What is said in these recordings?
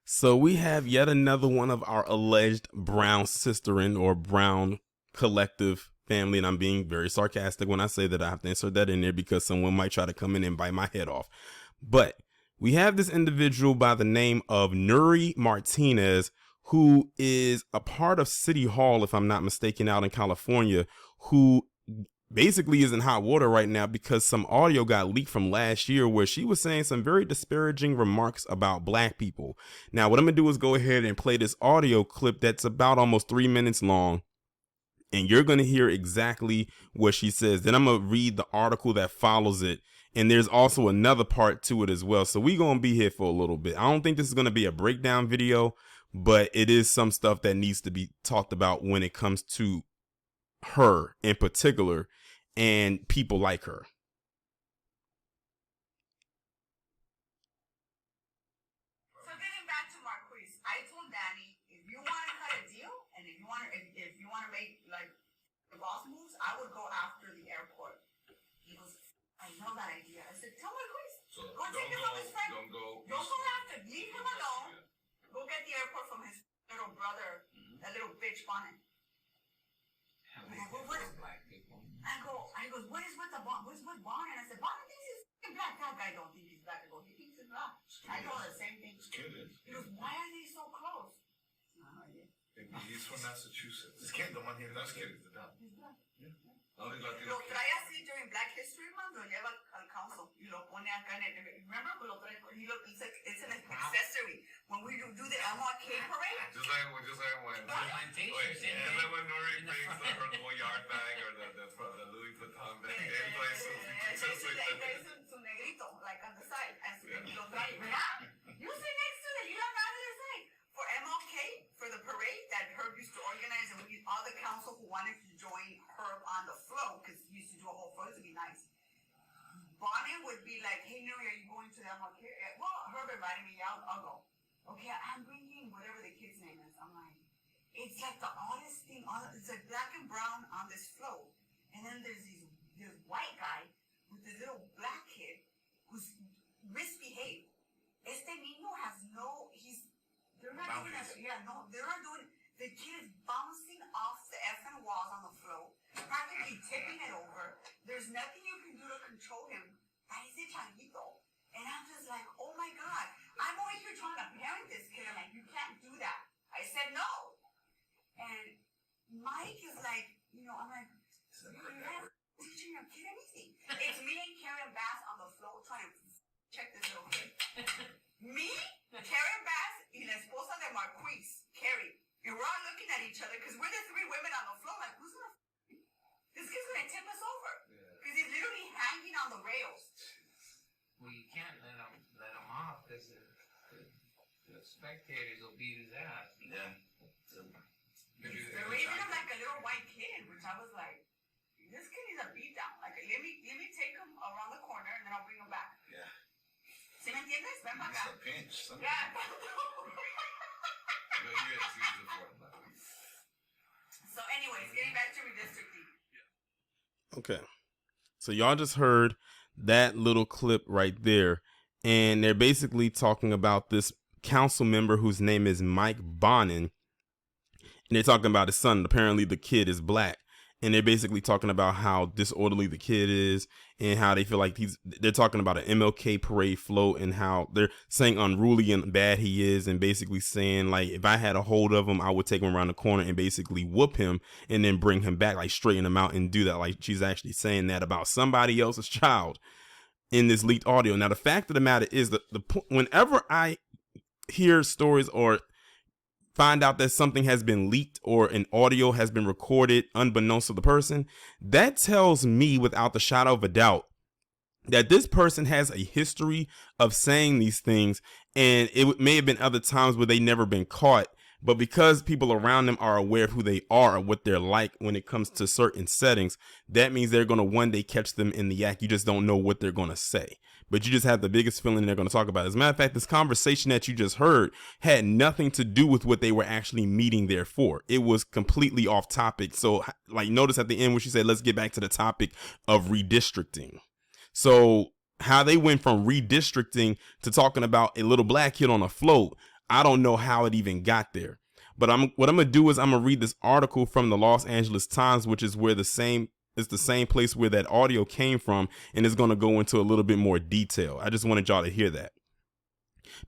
So we have yet another one of our alleged brown sisterin or brown collective family, and I'm being very sarcastic when I say that. I have to insert that in there because someone might try to come in and bite my head off. But we have this individual by the name of Nury Martinez, who is a part of City Hall, if I'm not mistaken, out in California, who basically is in hot water right now because some audio got leaked from last year where she was saying some very disparaging remarks about black people. Now, what I'm going to do is go ahead and play this audio clip that's about almost 3 minutes long, and you're going to hear exactly what she says. Then I'm going to read the article that follows it, and there's also another part to it as well. So we're going to be here for a little bit. I don't think this is going to be a breakdown video, but it is some stuff that needs to be talked about when it comes to her in particular and people like her. So getting back to Marquise, I told Danny, if you want to cut a deal and if you want to make like the boss moves, I would go after the airport. He goes, I know that idea. I said, tell Marquise, go take it from his friend. Don't go after. Leave him alone. Go get the airport from his little brother, that little bitch Bonnet. I goes, what is with the Bonnet? What's with Bonnet? And I said, Bonnet thinks he's black. That guy don't think he's black. I go, he thinks he's black. I told her the same thing. He goes, why are they so close? He's from Massachusetts. This kid, the one here, this kid is the dad. He's black. Yeah. Lo trae así during Black History Month, lo lleva al council y lo pone acá en el, remember, it's an accessory. When we do the MLK parade. Just like when when Nury brings her whole yard bag or the Louis Vuitton bag, they play su negrito, like on the side, and lo trae, ¿verdad? You sit next to it, you don't know the side. For MLK, for the parade that Herb used to organize, and we all the council who wanted to join Herb on the float, because he used to do a whole float to be nice. Bonnie would be like, hey, Nury, are you going to the MLK? Well, Herb invited me, I'll go. Okay, I'm bringing whatever the kid's name is. I'm like, it's like the oddest thing. It's like black and brown on this float. And then there's this white guy with this little black kid who's misbehaved. Este niño has they're not doing, the kid is bouncing off the effing walls on the floor, practically tipping it over. There's nothing you can do to control him. Parece changuito. And I'm just like, oh my God. I'm over here trying to parent this kid. I'm like, you can't do that. I said no. And Mike is like, I'm like, you're not teaching your kid anything. It's me and Karen Bass on the floor trying to check this little kid. Me, Karen Bass, y la esposa de Marquise, Carrie. And we're all looking at each other because we're the three women on the floor. Like, this kid's going to tip us over. Because he's literally hanging on the rails. Well, you can't let him off because the spectators will beat his ass. Yeah. They're raising him like a little white kid, which I was like, this kid needs a beat down. Like, let me take him around the corner and then I'll bring him back. Yeah. ¿Sí me entiendes? Ven para acá. It's a pinch. Yeah. So anyways, getting back to redistricting. Okay. So y'all just heard that little clip right there. And they're basically talking about this council member whose name is Mike Bonin. And they're talking about his son. Apparently the kid is black. And they're basically talking about how disorderly the kid is and how they feel like they're talking about an MLK parade float and how they're saying unruly and bad he is. And basically saying like, if I had a hold of him, I would take him around the corner and basically whoop him and then bring him back, like straighten him out and do that. Like she's actually saying that about somebody else's child in this leaked audio. Now, the fact of the matter is that whenever I hear stories or find out that something has been leaked or an audio has been recorded unbeknownst to the person, that tells me without the shadow of a doubt that this person has a history of saying these things. And it may have been other times where they never been caught, but because people around them are aware of who they are or what they're like when it comes to certain settings, that means they're going to one day catch them in the act. You just don't know what they're going to say, but you just have the biggest feeling they're going to talk about it. As a matter of fact, this conversation that you just heard had nothing to do with what they were actually meeting there for. It was completely off topic. So like notice at the end when she said, let's get back to the topic of redistricting. So how they went from redistricting to talking about a little black kid on a float. I don't know how it even got there. But what I'm gonna do is I'm gonna read this article from the Los Angeles Times, which is where the same place where that audio came from, and it's gonna go into a little bit more detail. I just wanted y'all to hear that.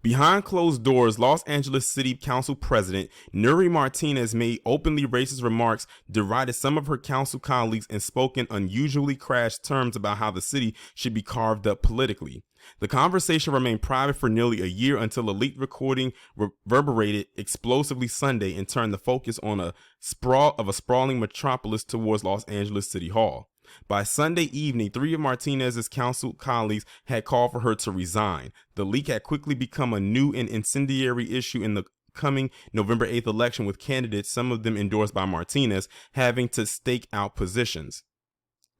Behind closed doors, Los Angeles City Council President Nury Martinez made openly racist remarks, derided some of her council colleagues, and spoke in unusually crass terms about how the city should be carved up politically. The conversation remained private for nearly a year until a leaked recording reverberated explosively Sunday and turned the focus on a sprawling metropolis towards Los Angeles City Hall. By Sunday evening, 3 of Martinez's council colleagues had called for her to resign. The leak had quickly become a new and incendiary issue in the coming November 8th election, with candidates, some of them endorsed by Martinez, having to stake out positions.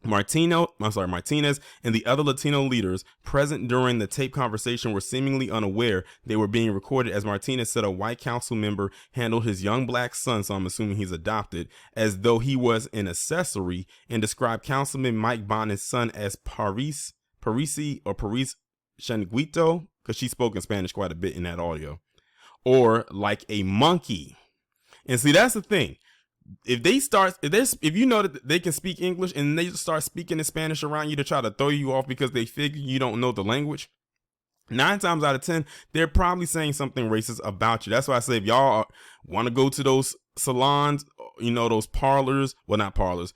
Martinez and the other Latino leaders present during the tape conversation were seemingly unaware they were being recorded, as Martinez said a white council member handled his young black son, so I'm assuming he's adopted, as though he was an accessory, and described Councilman Mike Bonner's son as Paris Changuito, because she spoke in Spanish quite a bit in that audio, or like a monkey. And see, that's the thing. If you know that they can speak English and they start speaking in Spanish around you to try to throw you off because they figure you don't know the language, 9 times out of 10, they're probably saying something racist about you. That's why I say, if y'all want to go to those salons, those parlors, well, not parlors,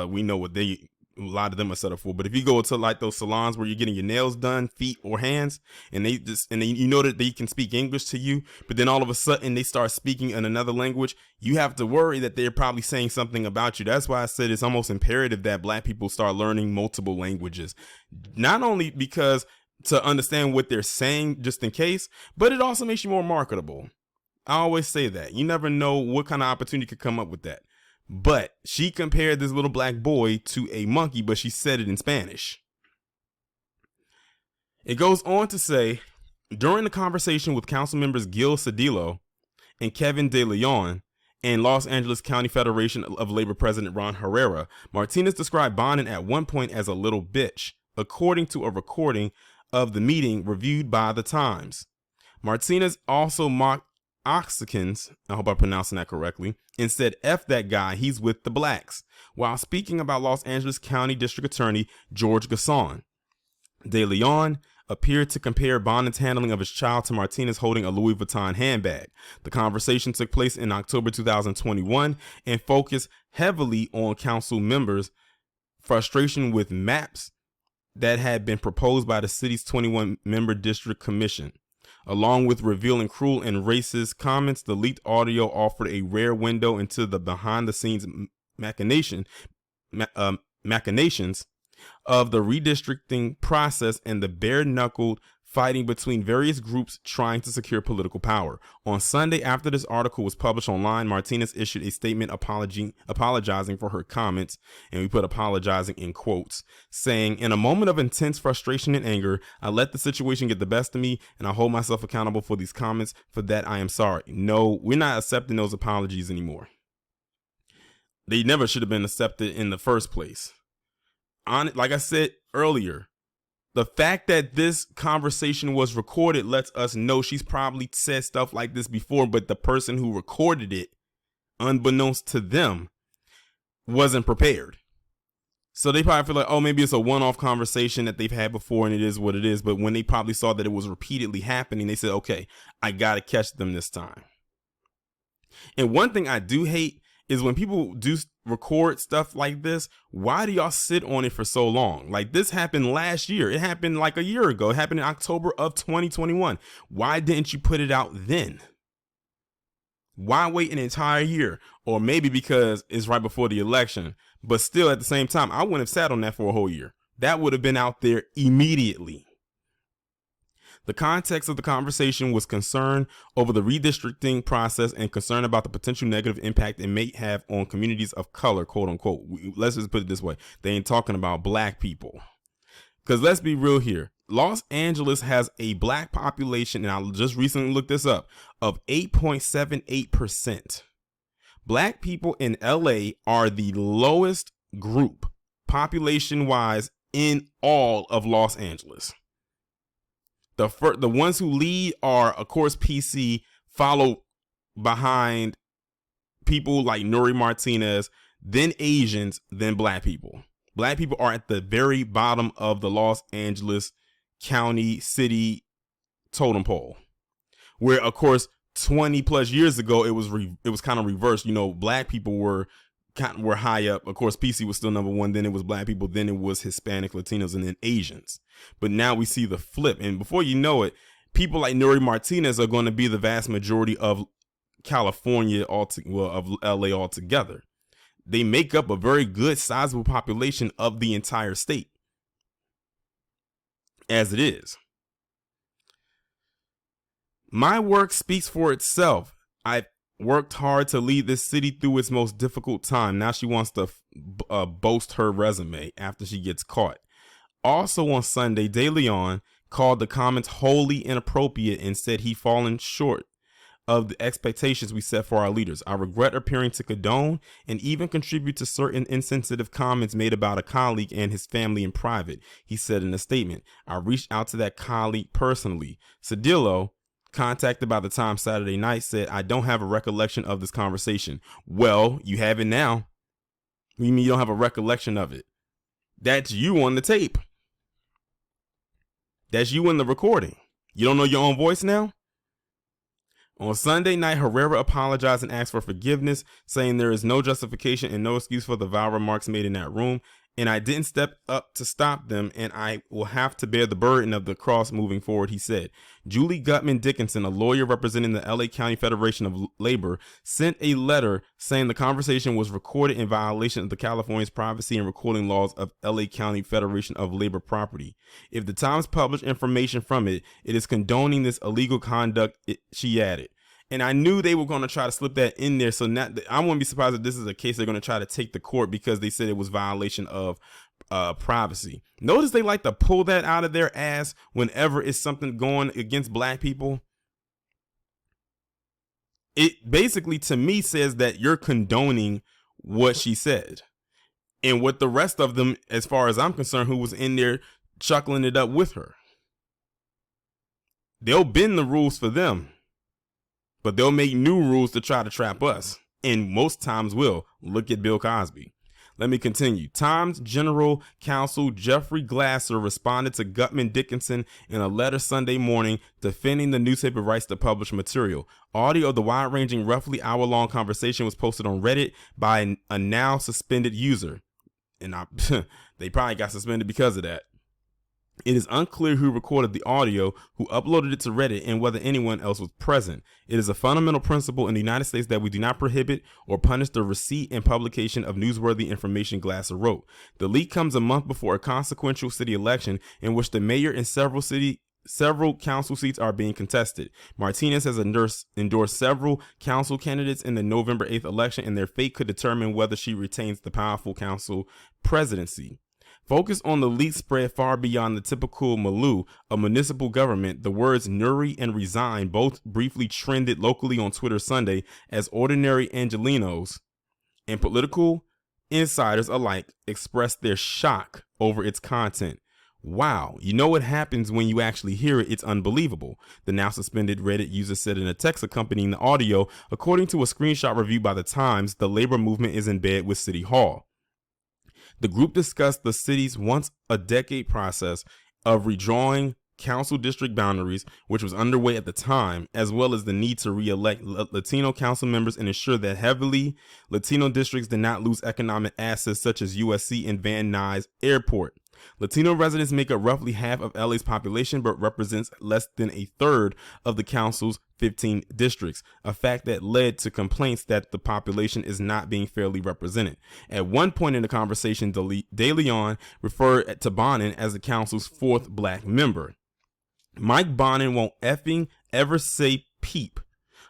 we know what a lot of them are set up for. But if you go to like those salons where you're getting your nails done, feet or hands, and they that they can speak English to you, but then all of a sudden they start speaking in another language, you have to worry that they're probably saying something about you. That's why I said it's almost imperative that black people start learning multiple languages, not only because to understand what they're saying just in case, but it also makes you more marketable. I always say that. You never know what kind of opportunity could come up with that. But she compared this little black boy to a monkey, but she said it in Spanish. It goes on to say, during the conversation with council members Gil Cedillo and Kevin De Leon and Los Angeles County Federation of Labor President Ron Herrera, Martinez described Bonin at one point as a little bitch, according to a recording of the meeting reviewed by the Times. Martinez also mocked Oxicans, I hope I'm pronouncing that correctly, and said, F that guy, he's with the blacks, while speaking about Los Angeles County District Attorney George Gasson. De Leon appeared to compare Bonin's handling of his child to Martinez holding a Louis Vuitton handbag. The conversation took place in October 2021 and focused heavily on council members' frustration with maps that had been proposed by the city's 21-member district commission. Along with revealing cruel and racist comments, the leaked audio offered a rare window into the behind-the-scenes machinations of the redistricting process and the bare-knuckled fighting between various groups trying to secure political power. On Sunday, after this article was published online, Martinez issued a statement apologizing for her comments, and we put apologizing in quotes, saying, in a moment of intense frustration and anger, I let the situation get the best of me, and I hold myself accountable for these comments. For that, I am sorry. No, we're not accepting those apologies anymore. They never should have been accepted in the first place. Like I said earlier, the fact that this conversation was recorded lets us know she's probably said stuff like this before, but the person who recorded it, unbeknownst to them, wasn't prepared. So they probably feel like, oh, maybe it's a one-off conversation that they've had before and it is what it is. But when they probably saw that it was repeatedly happening, they said, okay, I got to catch them this time. And one thing I do hate is when people do record stuff like this, why do y'all sit on it for so long? Like, this happened last year. It happened like a year ago. It happened in October of 2021. Why didn't you put it out then? Why wait an entire year? Or maybe because it's right before the election. But still, at the same time, I wouldn't have sat on that for a whole year. That would have been out there immediately. The context of the conversation was concern over the redistricting process and concern about the potential negative impact it may have on communities of color, quote unquote. Let's just put it this way. They ain't talking about black people. Because let's be real here. Los Angeles has a black population, and I just recently looked this up, of 8.78%. Black people in LA are the lowest group population-wise in all of Los Angeles. The ones who lead are, of course, PC, followed behind people like Nury Martinez, then Asians, then black people. Black people are at the very bottom of the Los Angeles County city totem pole, where of course 20 plus years ago it was kind of reversed. You know, black people were high up. Of course, PC was still number one. Then it was black people. Then it was Hispanic, Latinos, and then Asians. But now we see the flip, and before you know it, people like Nury Martinez are going to be the vast majority of California, of LA altogether. They make up a very good sizable population of the entire state as it is. My work speaks for itself. I've worked hard to lead this city through its most difficult time. Now she wants to boast her resume after she gets caught. Also on Sunday, De Leon called the comments wholly inappropriate and said he'd fallen short of the expectations we set for our leaders. I regret appearing to condone and even contribute to certain insensitive comments made about a colleague and his family in private, he said in a statement. I reached out to that colleague personally. Cedillo, contacted by the Times Saturday night, said, I don't have a recollection of this conversation. Well, you have it now. What do you mean you don't have a recollection of it? That's you on the tape. That's you in the recording. You don't know your own voice now? On Sunday night, Herrera apologized and asked for forgiveness, saying there is no justification and no excuse for the vile remarks made in that room, and I didn't step up to stop them, and I will have to bear the burden of the cross moving forward, he said. Julie Gutman Dickinson, a lawyer representing the LA County Federation of Labor, sent a letter saying the conversation was recorded in violation of the California's privacy and recording laws of LA County Federation of Labor property. If the Times published information from it, it is condoning this illegal conduct, she added. And I knew they were going to try to slip that in there. So now I wouldn't be surprised if this is a case they're going to try to take to court because they said it was violation of privacy. Notice they like to pull that out of their ass whenever it's something going against black people. It basically, to me, says that you're condoning what she said. And what the rest of them, as far as I'm concerned, who was in there chuckling it up with her. They'll bend the rules for them. But they'll make new rules to try to trap us. And most times will. Look at Bill Cosby. Let me continue. Times General Counsel Jeffrey Glasser responded to Gutman Dickinson in a letter Sunday morning defending the newspaper rights to publish material. Audio of the wide-ranging, roughly hour-long conversation was posted on Reddit by a now suspended user. And they probably got suspended because of that. It is unclear who recorded the audio, who uploaded it to Reddit, and whether anyone else was present. It is a fundamental principle in the United States that we do not prohibit or punish the receipt and publication of newsworthy information, Glasser wrote. The leak comes a month before a consequential city election in which the mayor and several council seats are being contested. Martinez has endorsed several council candidates in the November 8th election, and their fate could determine whether she retains the powerful council presidency. Focus on the leak spread far beyond the typical milieu of municipal government. The words Nury and resign both briefly trended locally on Twitter Sunday as ordinary Angelenos and political insiders alike expressed their shock over its content. Wow, you know what happens when you actually hear it? It's unbelievable, the now suspended Reddit user said in a text accompanying the audio. According to a screenshot reviewed by the Times, the labor movement is in bed with City Hall. The group discussed the city's once-a-decade process of redrawing council district boundaries, which was underway at the time, as well as the need to re-elect Latino council members and ensure that heavily Latino districts did not lose economic assets such as USC and Van Nuys Airport. Latino residents make up roughly half of LA's population, but represents less than a third of the council's 15 districts, a fact that led to complaints that the population is not being fairly represented. At one point in the conversation, De Leon referred to Bonin as the council's fourth black member. Mike Bonin won't effing ever say peep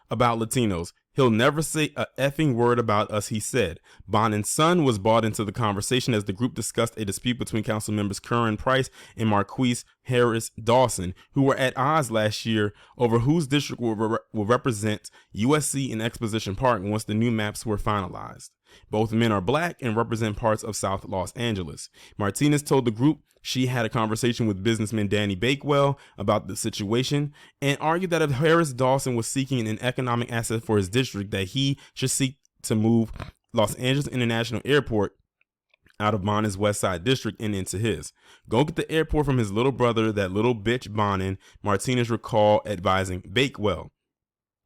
about Latinos. He'll never say a effing word about us, he said. Bonin's son was brought into the conversation as the group discussed a dispute between council members Curran Price and Marquise Harris Dawson, who were at odds last year over whose district will represent USC in Exposition Park once the new maps were finalized. Both men are black and represent parts of South Los Angeles. Martinez told the group she had a conversation with businessman Danny Bakewell about the situation and argued that if Harris Dawson was seeking an economic asset for his district, that he should seek to move Los Angeles International Airport out of Bonnin's West Side district and into his. Go get the airport from his little brother, that little bitch Bonnin, Martinez recalled advising Bakewell.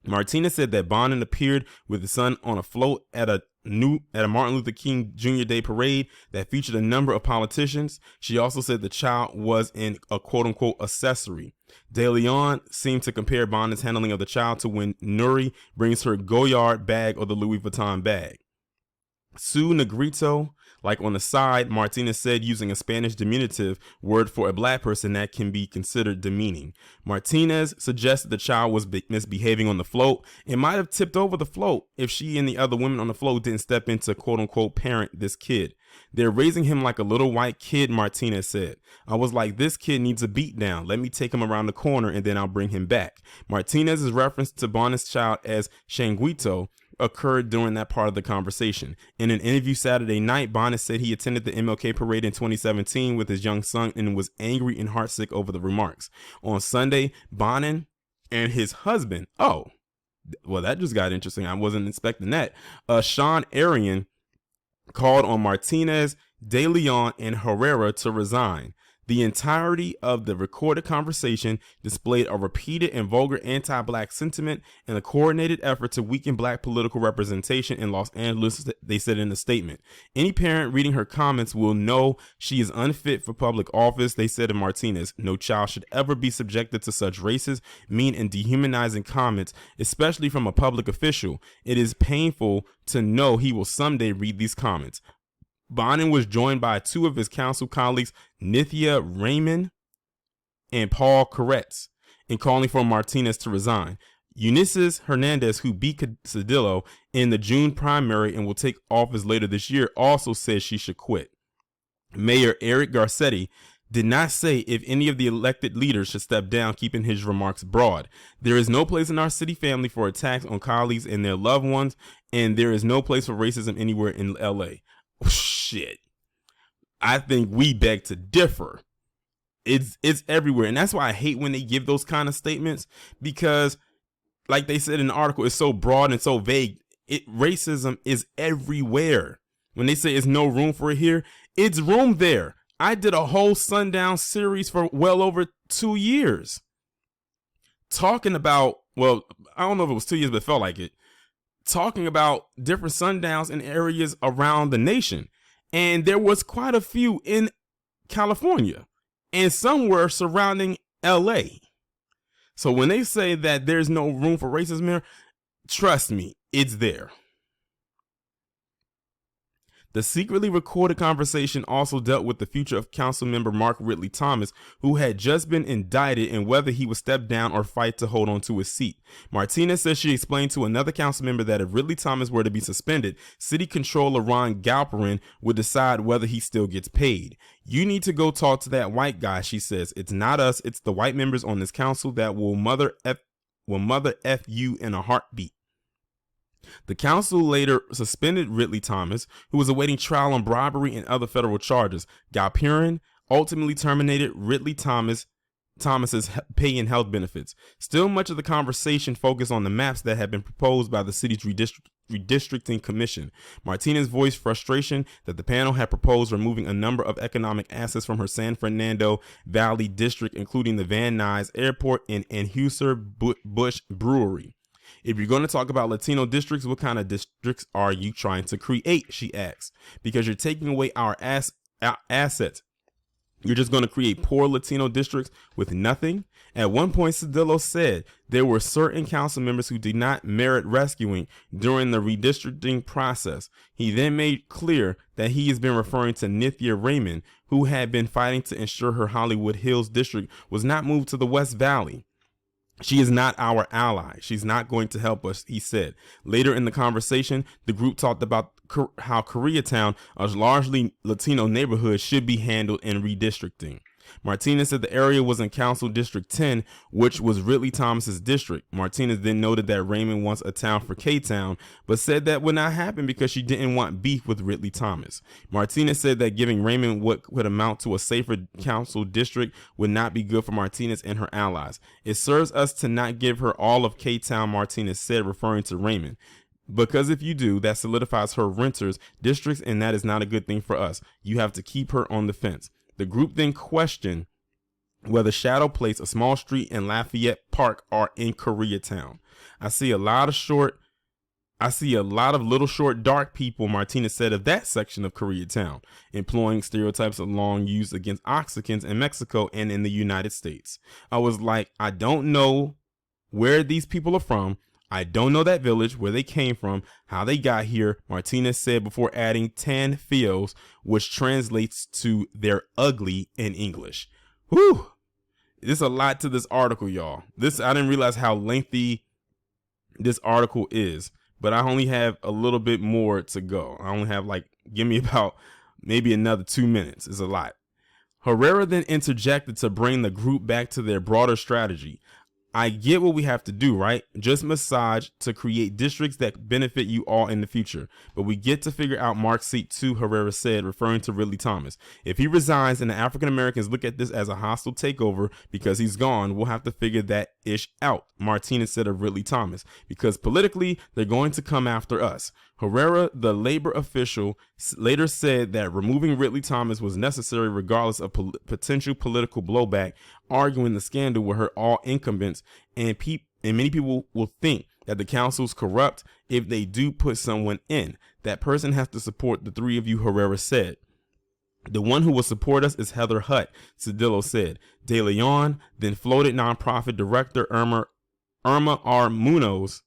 Martinez said that Bonnin appeared with his son on a float at a Martin Luther King Jr. Day parade that featured a number of politicians. She also said the child was in a quote-unquote accessory. De Leon seemed to compare Bonnin's handling of the child to when Nury brings her Goyard bag or the Louis Vuitton bag. Su Negrito, like on the side, Martinez said, using a Spanish diminutive word for a black person that can be considered demeaning. Martinez suggested the child was misbehaving on the float and might have tipped over the float if she and the other women on the float didn't step in to quote-unquote parent this kid. They're raising him like a little white kid, Martinez said. I was like, this kid needs a beat down. Let me take him around the corner and then I'll bring him back. Martinez's reference to Bonnin's child as Changuito occurred during that part of the conversation. In an interview Saturday night, Bonnin said he attended the MLK parade in 2017 with his young son and was angry and heartsick over the remarks. On Sunday, Bonnin and his husband, that just got interesting. I wasn't expecting that. Sean Arian called on Martinez, De Leon, and Herrera to resign. The entirety of the recorded conversation displayed a repeated and vulgar anti-black sentiment and a coordinated effort to weaken black political representation in Los Angeles, they said in the statement. Any parent reading her comments will know she is unfit for public office, they said to Martinez. No child should ever be subjected to such racist, mean, and dehumanizing comments, especially from a public official. It is painful to know he will someday read these comments. Bonnin was joined by two of his council colleagues, Nithya Raymond and Paul Koretz, in calling for Martinez to resign. Eunices Hernandez, who beat Cedillo in the June primary and will take office later this year, also says she should quit. Mayor Eric Garcetti did not say if any of the elected leaders should step down, keeping his remarks broad. There is no place in our city family for attacks on colleagues and their loved ones, and there is no place for racism anywhere in LA. Shit. I think we beg to differ. It's everywhere. And that's why I hate when they give those kind of statements, because like they said in the article, it's so broad and so vague. Racism is everywhere. When they say there's no room for it here, it's room there. I did a whole Sundown series for well over 2 years talking about, well, I don't know if it was 2 years, but it felt like it, talking about different sundowns in areas around the nation. And there was quite a few in California and some were surrounding LA. So when they say that there's no room for racism here, trust me, it's there. The secretly recorded conversation also dealt with the future of council member Mark Ridley Thomas, who had just been indicted, and whether he would step down or fight to hold on to his seat. Martinez says she explained to another council member that if Ridley Thomas were to be suspended, city controller Ron Galperin would decide whether he still gets paid. You need to go talk to that white guy, she says. It's not us, it's the white members on this council that will mother F you in a heartbeat. The council later suspended Ridley Thomas, who was awaiting trial on bribery and other federal charges. Galperin ultimately terminated Ridley Thomas's pay and health benefits. Still, much of the conversation focused on the maps that had been proposed by the city's redistricting commission. Martinez voiced frustration that the panel had proposed removing a number of economic assets from her San Fernando Valley district, including the Van Nuys Airport and Anheuser-Busch Brewery. If you're going to talk about Latino districts, what kind of districts are you trying to create? She asks. Because you're taking away our assets. You're just going to create poor Latino districts with nothing? At one point, Cedillo said there were certain council members who did not merit rescuing during the redistricting process. He then made clear that he has been referring to Nithya Raymond, who had been fighting to ensure her Hollywood Hills district was not moved to the West Valley. She is not our ally. She's not going to help us, he said. Later in the conversation, the group talked about how Koreatown, a largely Latino neighborhood, should be handled in redistricting. Martinez said the area was in Council District 10, which was Ridley Thomas's district. Martinez then noted that Raymond wants a town for K-Town, but said that would not happen because she didn't want beef with Ridley Thomas. Martinez said that giving Raymond what could amount to a safer council district would not be good for Martinez and her allies. It serves us to not give her all of K-Town, Martinez said, referring to Raymond. Because if you do, that solidifies her renters districts, and that is not a good thing for us. You have to keep her on the fence. The group then questioned whether Shadow Place, a small street in Lafayette Park, are in Koreatown. I see a lot of little short dark people, Martinez said of that section of Koreatown, employing stereotypes of long used against Oxicans in Mexico and in the United States. I was like, I don't know where these people are from. I don't know that village, where they came from, how they got here, Martinez said before adding tan feos, which translates to they're ugly in English. Whew. There's a lot to this article, y'all. I didn't realize how lengthy this article is, but I only have a little bit more to go. I only have give me about maybe another 2 minutes. It's a lot. Herrera then interjected to bring the group back to their broader strategy. I get what we have to do, right? Just massage to create districts that benefit you all in the future. But we get to figure out Mark's seat too, Herrera said, referring to Ridley Thomas. If he resigns and the African Americans look at this as a hostile takeover because he's gone, we'll have to figure that ish out, Martinez said of Ridley Thomas, because politically they're going to come after us. Herrera, the labor official, later said that removing Ridley Thomas was necessary regardless of potential political blowback, arguing the scandal with her all incumbents, and many people will think that the council's corrupt if they do put someone in. That person has to support the three of you, Herrera said. The one who will support us is Heather Hutt, Cedillo said. De Leon then floated nonprofit director Irma R. Munoz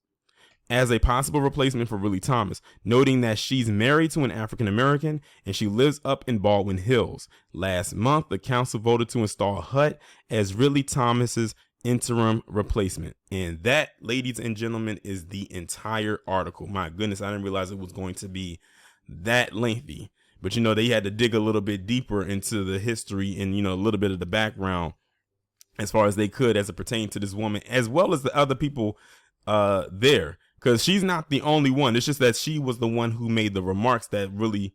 as a possible replacement for Ridley Thomas, noting that she's married to an African American and she lives up in Baldwin Hills. Last month, the council voted to install Hutt as Ridley Thomas's interim replacement. And that, ladies and gentlemen, is the entire article. My goodness, I didn't realize it was going to be that lengthy. But, they had to dig a little bit deeper into the history and, a little bit of the background as far as they could as it pertained to this woman, as well as the other people there. Because she's not the only one. It's just that she was the one who made the remarks that really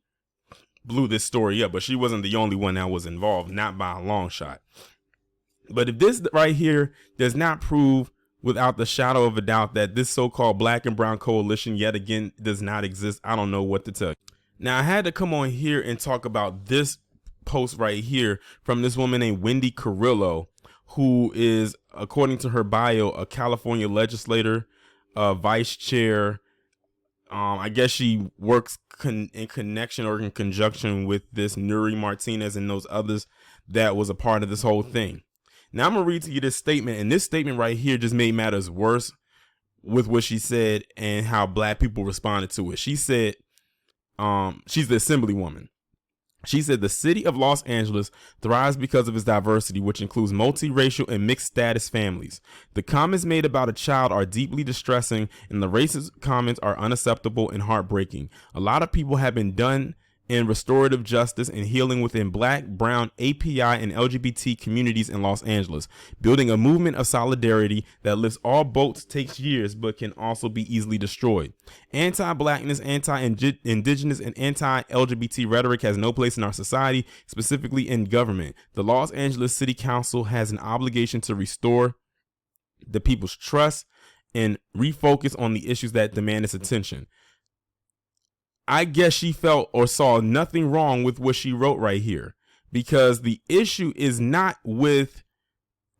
blew this story up. But she wasn't the only one that was involved, not by a long shot. But if this right here does not prove without the shadow of a doubt that this so-called black and brown coalition yet again does not exist, I don't know what to tell you. Now, I had to come on here and talk about this post right here from this woman named Wendy Carrillo, who is, according to her bio, a California legislator, vice chair. I guess she works in connection or in conjunction with this Nury Martinez and those others that was a part of this whole thing. Now I'm going to read to you this statement, and this statement right here just made matters worse with what she said and how black people responded to it. She said, she's the assemblywoman. She said the city of Los Angeles thrives because of its diversity, which includes multiracial and mixed status families. The comments made about a child are deeply distressing, and the racist comments are unacceptable and heartbreaking. A lot of people have been done in restorative justice and healing within black, brown, API, and LGBT communities in Los Angeles. Building a movement of solidarity that lifts all boats takes years, but can also be easily destroyed. Anti-blackness, anti-indigenous, and anti-LGBT rhetoric has no place in our society, specifically in government. The Los Angeles City Council has an obligation to restore the people's trust and refocus on the issues that demand its attention. I guess she felt or saw nothing wrong with what she wrote right here, because the issue is not with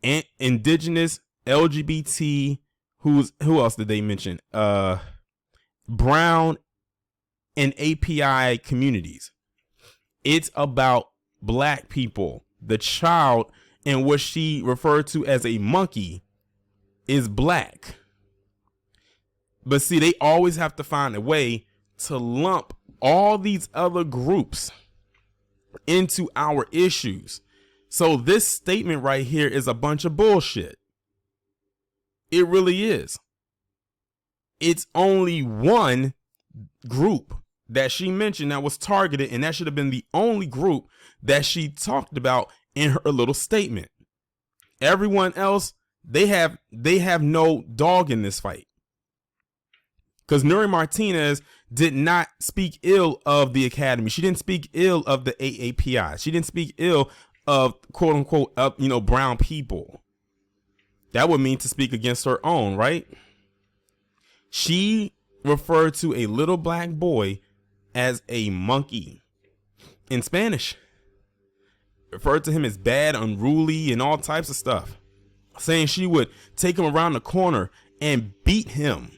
indigenous, LGBT, who else did they mention? Brown and API communities. It's about black people. The child, and what she referred to as a monkey, is black. But see, they always have to find a way to lump all these other groups into our issues. So this statement right here is a bunch of bullshit. It really is. It's only one group that she mentioned that was targeted, and that should have been the only group that she talked about in her little statement. Everyone else, they have no dog in this fight. Because Nury Martinez did not speak ill of the academy. She didn't speak ill of the AAPI. She didn't speak ill of quote unquote brown people. That would mean to speak against her own, right? She referred to a little black boy as a monkey in Spanish. Referred to him as bad, unruly, and all types of stuff. Saying she would take him around the corner and beat him.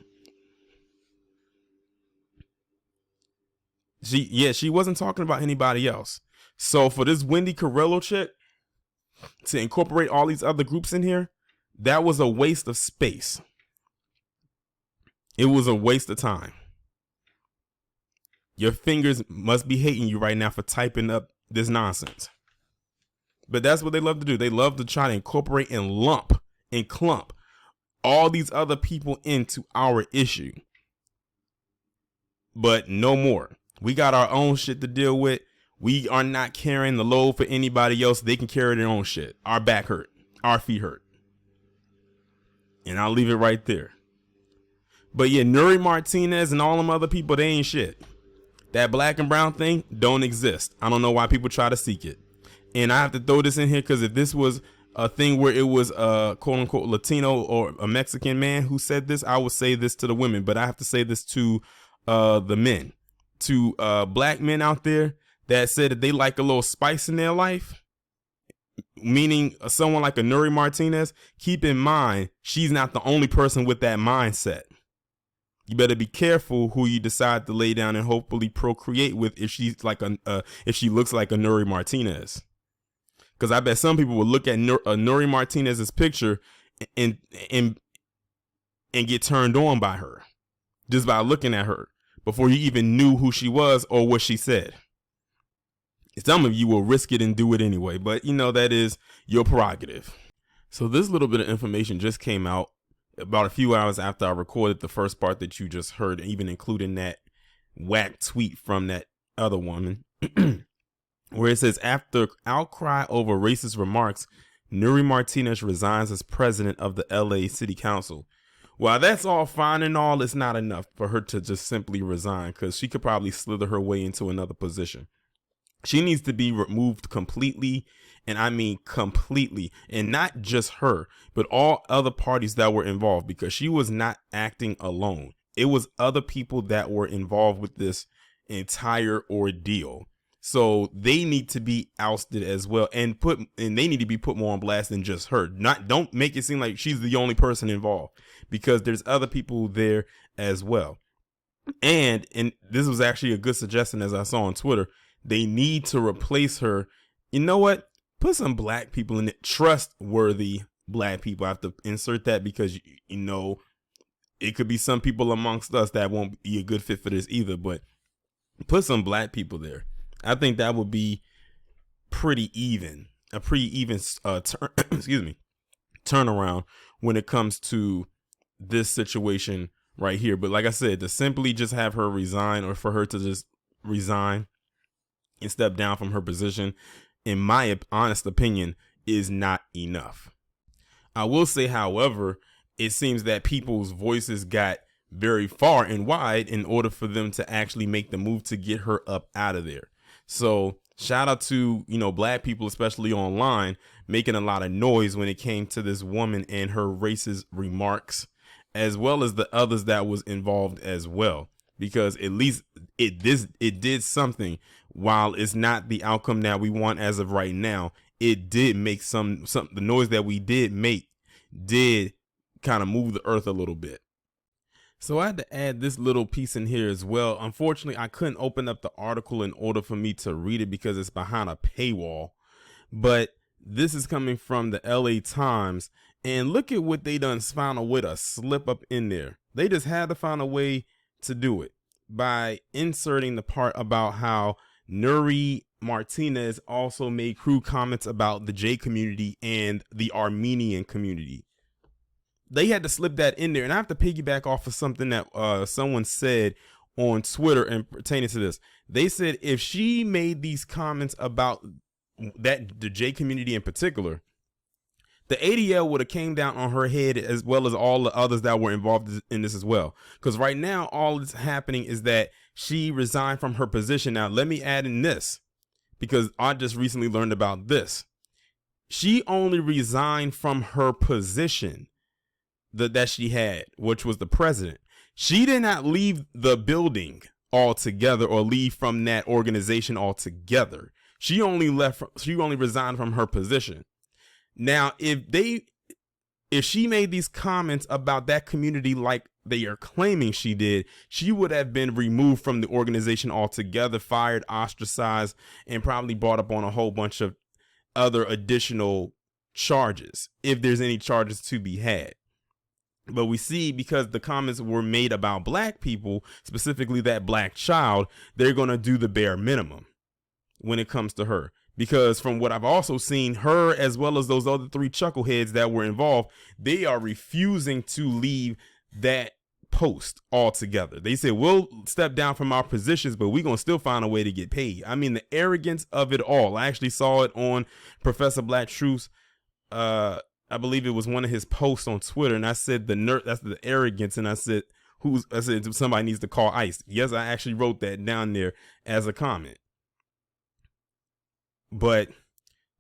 She wasn't talking about anybody else. So for this Wendy Carrillo chick to incorporate all these other groups in here, that was a waste of space. It was a waste of time. Your fingers must be hating you right now for typing up this nonsense. But that's what they love to do. They love to try to incorporate and lump and clump all these other people into our issue. But no more. We got our own shit to deal with. We are not carrying the load for anybody else. They can carry their own shit. Our back hurt. Our feet hurt. And I'll leave it right there. But yeah, Nury Martinez and all them other people, they ain't shit. That black and brown thing don't exist. I don't know why people try to seek it. And I have to throw this in here because if this was a thing where it was a quote unquote Latino or a Mexican man who said this, I would say this to the women, but I have to say this to the men, to black men out there that said that they like a little spice in their life, meaning someone like a Nury Martinez. Keep in mind, she's not the only person with that mindset. You better be careful who you decide to lay down and hopefully procreate with if she's like if she looks like a Nury Martinez. Because I bet some people will look at Nury Martinez's picture and get turned on by her just by looking at her before you even knew who she was or what she said. Some of you will risk it and do it anyway, but that is your prerogative. So this little bit of information just came out about a few hours after I recorded the first part that you just heard, even including that whack tweet from that other woman. Where it says, after outcry over racist remarks, Nury Martinez resigns as president of the LA City Council. While that's all fine and all, it's not enough for her to just simply resign, because she could probably slither her way into another position. She needs to be removed completely, and I mean completely, and not just her, but all other parties that were involved, because she was not acting alone. It was other people that were involved with this entire ordeal. So they need to be ousted as well, and they need to be put more on blast than just her. Don't make it seem like she's the only person involved, because there's other people there as well. And this was actually a good suggestion, as I saw on Twitter. They need to replace her. You know what? Put some black people in it. Trustworthy black people. I have to insert that because it could be some people amongst us that won't be a good fit for this either. But put some black people there. I think that would be a pretty even turnaround when it comes to this situation right here. But like I said, to simply just have her resign, or for her to just resign and step down from her position, in my honest opinion, is not enough. I will say, however, it seems that people's voices got very far and wide in order for them to actually make the move to get her up out of there. So shout out to, black people, especially online, making a lot of noise when it came to this woman and her racist remarks, as well as the others that was involved as well, because at least it did something. While it's not the outcome that we want as of right now, it did make the noise that we did make did kind of move the earth a little bit. So I had to add this little piece in here as well. Unfortunately, I couldn't open up the article in order for me to read it because it's behind a paywall. But this is coming from the LA Times. And look at what they done found a way to slip up in there. They just had to find a way to do it by inserting the part about how Nury Martinez also made crude comments about the J community and the Armenian community. They had to slip that in there. And I have to piggyback off of something that someone said on Twitter and pertaining to this. They said if she made these comments about the J community in particular, the ADL would have came down on her head as well as all the others that were involved in this as well. Because right now, all that's happening is that she resigned from her position. Now, let me add in this, because I just recently learned about this. She only resigned from her position that she had, which was the president. She did not leave the building altogether or leave from that organization altogether. She only resigned from her position. Now, if she made these comments about that community like they are claiming she did, she would have been removed from the organization altogether, fired, ostracized, and probably brought up on a whole bunch of other additional charges, if there's any charges to be had. But we see, because the comments were made about black people, specifically that black child, they're going to do the bare minimum when it comes to her. Because from what I've also seen, her as well as those other 3 chuckleheads that were involved, they are refusing to leave that post altogether. They said, we'll step down from our positions, but we're going to still find a way to get paid. I mean, the arrogance of it all. I actually saw it on Professor Black Truth's, I believe it was one of his posts on Twitter, and I said that's the arrogance, and I said somebody needs to call ICE. Yes, I actually wrote that down there as a comment. But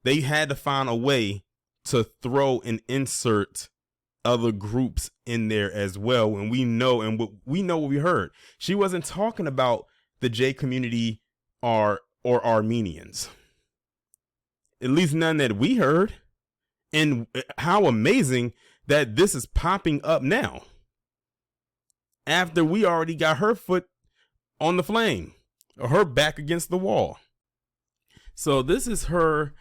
they had to find a way to throw and insert other groups in there as well. And we know what we heard. She wasn't talking about the J community or Armenians. At least none that we heard. And how amazing that this is popping up now, after we already got her foot on the flame, or her back against the wall. So this is her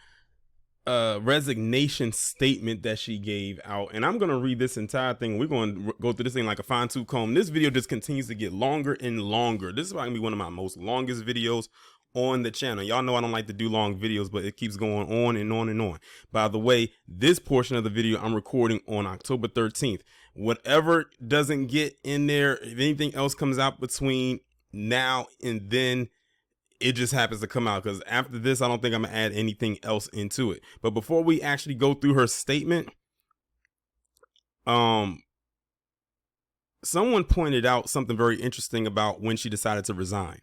resignation statement that she gave out. And I'm going to read this entire thing. We're going to go through this thing like a fine-tooth comb. This video just continues to get longer and longer. This is probably going to be one of my most longest videos on the channel. Y'all know I don't like to do long videos, but it keeps going on and on and on. By the way, this portion of the video I'm recording on October 13th. Whatever doesn't get in there, if anything else comes out between now and then, it just happens to come out, because after this, I don't think I'm gonna add anything else into it. But before we actually go through her statement, someone pointed out something very interesting about when she decided to resign.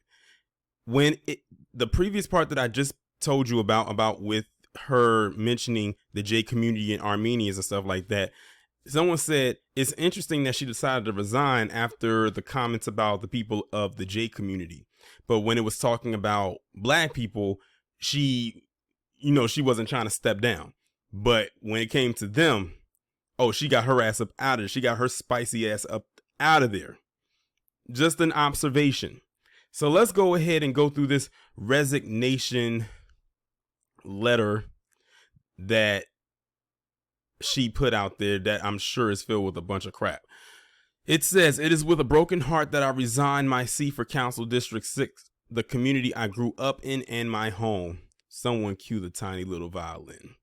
The previous part that I just told you about with her mentioning the J community and Armenians and stuff like that, someone said it's interesting that she decided to resign after the comments about the people of the J community. But when it was talking about black people, she wasn't trying to step down. But when it came to them, she got her ass up out of there. She got her spicy ass up out of there. Just an observation. So let's go ahead and go through this resignation letter that she put out there that I'm sure is filled with a bunch of crap. It says, "It is with a broken heart that I resign my seat for Council District 6, the community I grew up in and my home." Someone cue the tiny little violin.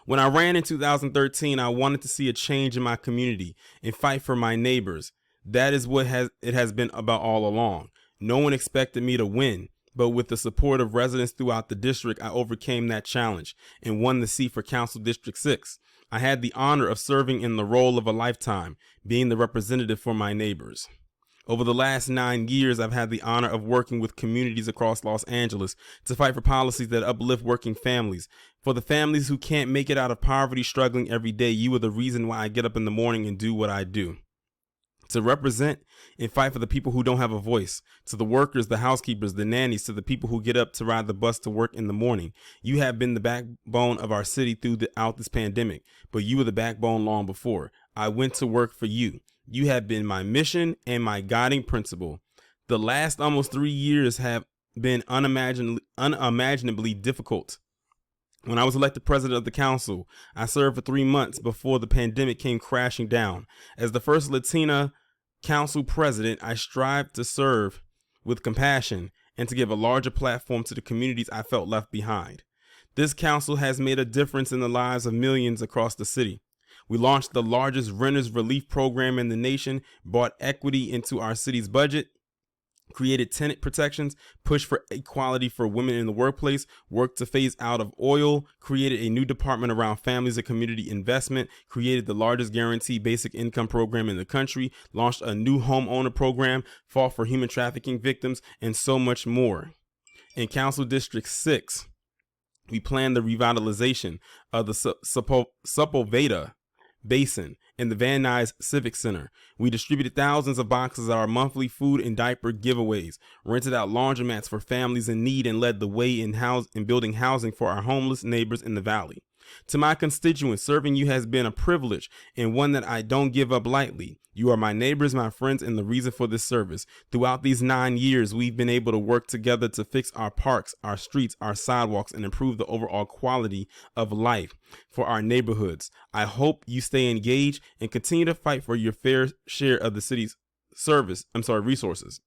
"When I ran in 2013, I wanted to see a change in my community and fight for my neighbors. That is what it has been about all along. No one expected me to win, but with the support of residents throughout the district, I overcame that challenge and won the seat for Council District 6. I had the honor of serving in the role of a lifetime, being the representative for my neighbors. Over the last 9 years, I've had the honor of working with communities across Los Angeles to fight for policies that uplift working families. For the families who can't make it out of poverty, struggling every day, you are the reason why I get up in the morning and do what I do. To represent and fight for the people who don't have a voice, to the workers, the housekeepers, the nannies, to the people who get up to ride the bus to work in the morning. You have been the backbone of our city throughout this pandemic, but you were the backbone long before. I went to work for you. You have been my mission and my guiding principle. The last almost 3 years have been unimaginably difficult. When I was elected president of the council, I served for 3 months before the pandemic came crashing down. As the first Latina council president, I strived to serve with compassion and to give a larger platform to the communities I felt left behind. This council has made a difference in the lives of millions across the city. We launched the largest renters relief program in the nation, brought equity into our city's budget, created tenant protections, pushed for equality for women in the workplace, worked to phase out of oil, created a new department around families and community investment, created the largest guaranteed basic income program in the country, launched a new homeowner program, fought for human trafficking victims, and so much more. In Council District 6, we planned the revitalization of the Sepulveda Basin and the Van Nuys Civic Center. We distributed thousands of boxes of our monthly food and diaper giveaways, rented out laundromats for families in need, and led the way in building housing for our homeless neighbors in the valley. To my constituents, serving you has been a privilege and one that I don't give up lightly. You are my neighbors, my friends, and the reason for this service. Throughout these 9 years, we've been able to work together to fix our parks, our streets, our sidewalks, and improve the overall quality of life for our neighborhoods. I hope you stay engaged and continue to fight for your fair share of the city's resources.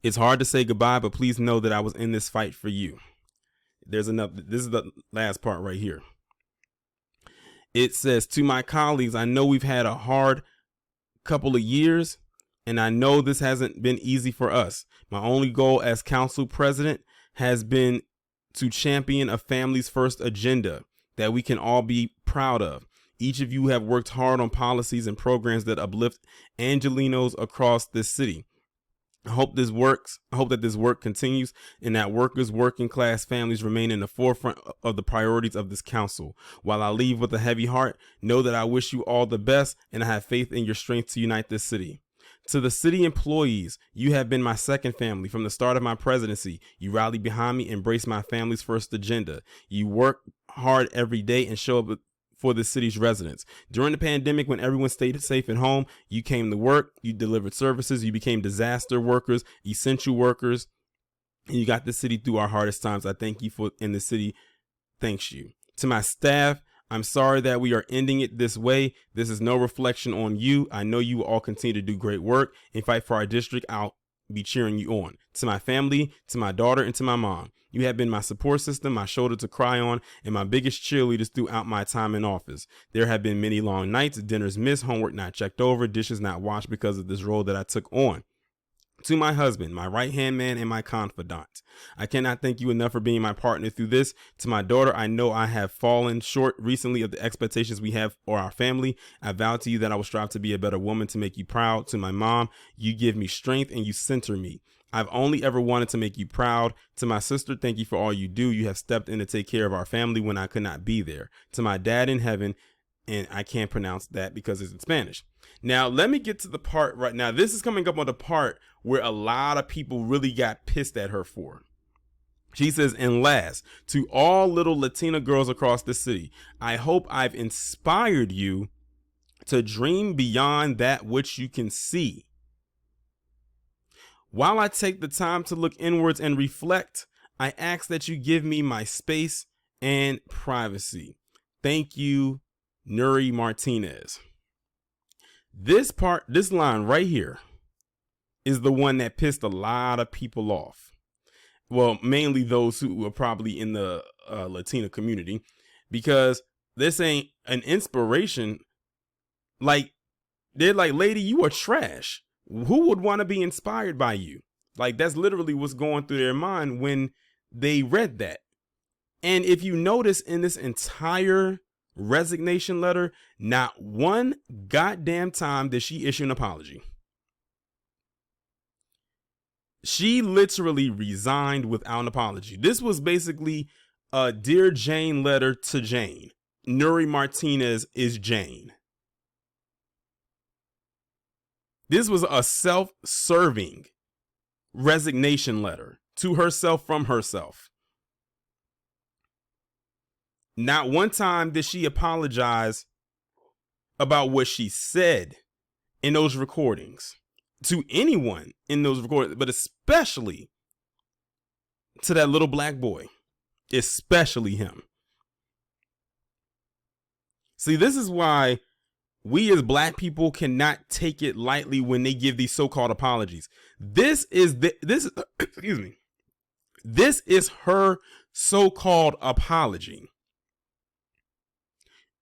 It's hard to say goodbye, but please know that I was in this fight for you. There's enough. This is the last part right here. It says, to my colleagues, I know we've had a hard couple of years, and I know this hasn't been easy for us. My only goal as council president has been to champion a family's first agenda that we can all be proud of. Each of you have worked hard on policies and programs that uplift Angelenos across this city. I hope this works. I hope that this work continues and that workers, working class families remain in the forefront of the priorities of this council. While I leave with a heavy heart, know that I wish you all the best and I have faith in your strength to unite this city. To the city employees, you have been my second family from the start of my presidency. You rally behind me, embrace my family's first agenda. You work hard every day and show up for the city's residents. During the pandemic, when everyone stayed safe at home, you came to work, you delivered services, you became disaster workers, essential workers, and you got the city through our hardest times. I thank you for, and the city thanks you. To my staff, I'm sorry that we are ending it this way. This is no reflection on you. I know you will all continue to do great work and fight for our district. I'll be cheering you on. To my family, to my daughter, and to my mom, you have been my support system, my shoulder to cry on, and my biggest cheerleaders throughout my time in office. There have been many long nights, dinners missed, homework not checked over, dishes not washed because of this role that I took on. To my husband, my right-hand man, and my confidant, I cannot thank you enough for being my partner through this. To my daughter, I know I have fallen short recently of the expectations we have for our family. I vow to you that I will strive to be a better woman to make you proud. To my mom, you give me strength and you center me. I've only ever wanted to make you proud. To my sister, thank you for all you do. You have stepped in to take care of our family when I could not be there. To my dad in heaven, and I can't pronounce that because it's in Spanish. Now, let me get to the part right now. This is coming up on the part where a lot of people really got pissed at her for. She says, and last, to all little Latina girls across the city, I hope I've inspired you to dream beyond that which you can see. While I take the time to look inwards and reflect, I ask that you give me my space and privacy. Thank you, Nury Martinez. This line right here is the one that pissed a lot of people off. Well, mainly those who are probably in the Latina community, because this ain't an inspiration. Like, they're like, lady, you are trash. Who would want to be inspired by you? Like, that's literally what's going through their mind when they read that. And if you notice in this entire resignation letter, not one goddamn time did she issue an apology. She literally resigned without an apology. This was basically a Dear Jane letter to Jane. Nury Martinez is Jane. This was a self-serving resignation letter to herself from herself. Not one time did she apologize about what she said in those recordings to anyone in those recordings, but especially to that little black boy, especially him. See, this is why we as black people cannot take it lightly when they give these so-called apologies. This is excuse me. This is her so-called apology.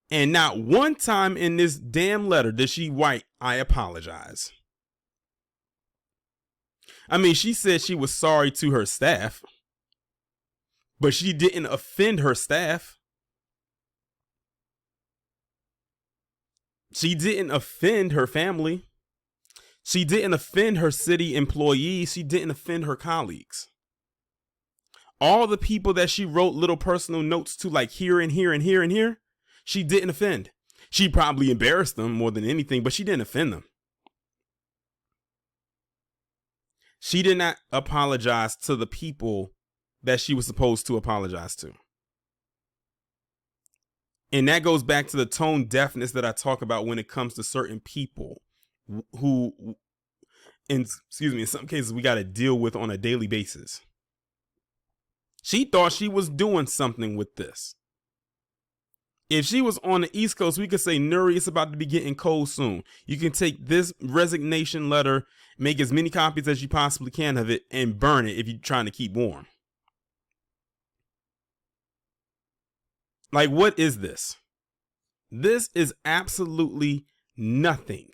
And not one time in this damn letter did she write, I apologize. I mean, she said she was sorry to her staff, but she didn't offend her staff. She didn't offend her family. She didn't offend her city employees. She didn't offend her colleagues. All the people that she wrote little personal notes to, like here and here and here and here, she didn't offend. She probably embarrassed them more than anything, but she didn't offend them. She did not apologize to the people that she was supposed to apologize to. And that goes back to the tone deafness that I talk about when it comes to certain people who, in some cases, we got to deal with on a daily basis. She thought she was doing something with this. If she was on the East Coast, we could say, Nury, it's about to be getting cold soon. You can take this resignation letter, make as many copies as you possibly can of it, and burn it if you're trying to keep warm. Like, what is this? This is absolutely nothing.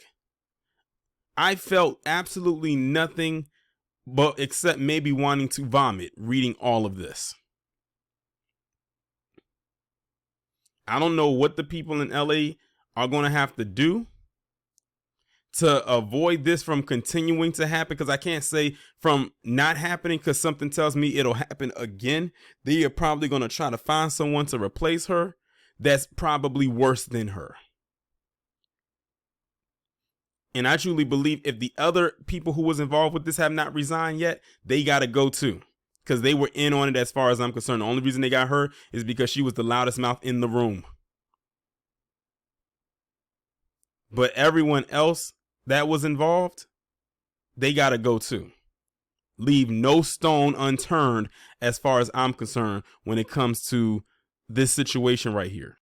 I felt absolutely nothing but except maybe wanting to vomit reading all of this. I don't know what the people in LA are going to have to do to avoid this from continuing to happen, because I can't say from not happening because something tells me it'll happen again. They are probably going to try to find someone to replace her that's probably worse than her. And I truly believe if the other people who was involved with this have not resigned yet, they got to go too, because they were in on it as far as I'm concerned. The only reason they got her is because she was the loudest mouth in the room. But everyone else that was involved, they got to go too. Leave no stone unturned as far as I'm concerned when it comes to this situation right here.